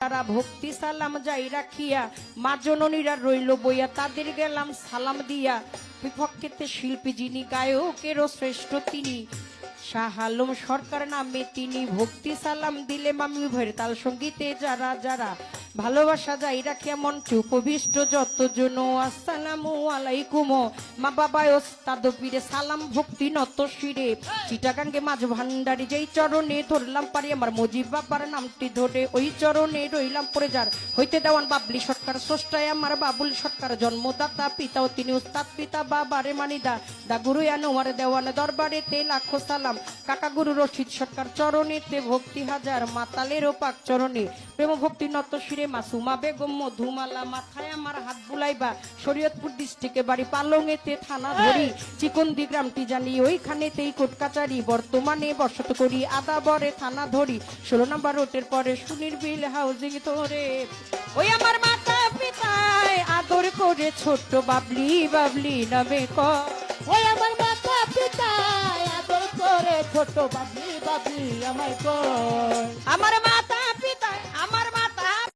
তারা ভক্তি সালাম যাই রাখিয়া মা জননীরা রইল বইয়া তাদের গেলাম সালাম দিয়া বিপক্ষেতে শিল্পী যিনি গায়কেরও শ্রেষ্ঠ তিনি শাহ আলম সরকার নামে তিনি ভক্তি সালাম দিলে মামি ভয়ের তাল সঙ্গীতে যারা যারা ভালোবাসা যাই রাখিয়া মঞ্চে উপবিষ্ট যতজন আসসালামু আলাইকুম মা বাবা ওস্তাদ পীরে সালাম ভক্তি নত শিরে চিটাগাঙ্গে মাঝ ভান্ডারি যেই চরণে ধরলাম পারি আমার মজিব বাবার নামটি ধরে ওই চরণে রইলাম পরে যার হইতে দেওয়ান বাবলি সরকার স্রষ্টায় আমার বাবুল সরকার জন্মদাতা পিতাও তিনি উস্তাদ পিতা বাবারে মানিদা দা গুরু আনোয়ার দেওয়ান দরবারেতে লাখো সালাম কাকা গুরু রশিদ সরকার চরণেতে ভক্তি হাজার মাতালেরও পাক চরণে প্রেম ভক্তি নত শিরে মাসুমা বেগম মধুমালা মাথায় আমার হাত বুলাইবা শরীয়তপুর ডিস্ট্রিক্টে বাড়ি পালংয়েতে থানা ধরি চিকন্দি গ্রামটি জানি ওইখানেতেই কোর্ট কাচারি বর্তমানে বসত করি আদাবরে থানা ধরি 16 নম্বর রোডের পরে সুনির্বিল হাউজিং ধরে ওই আমার মাতা পিতায় আদর করে ছোট্ট বাবলি বাবলি নামে ওই আমার মাতা পিতায় আদর করে ছোট বাবলি বাবলি আমায় কয় আমার মাতা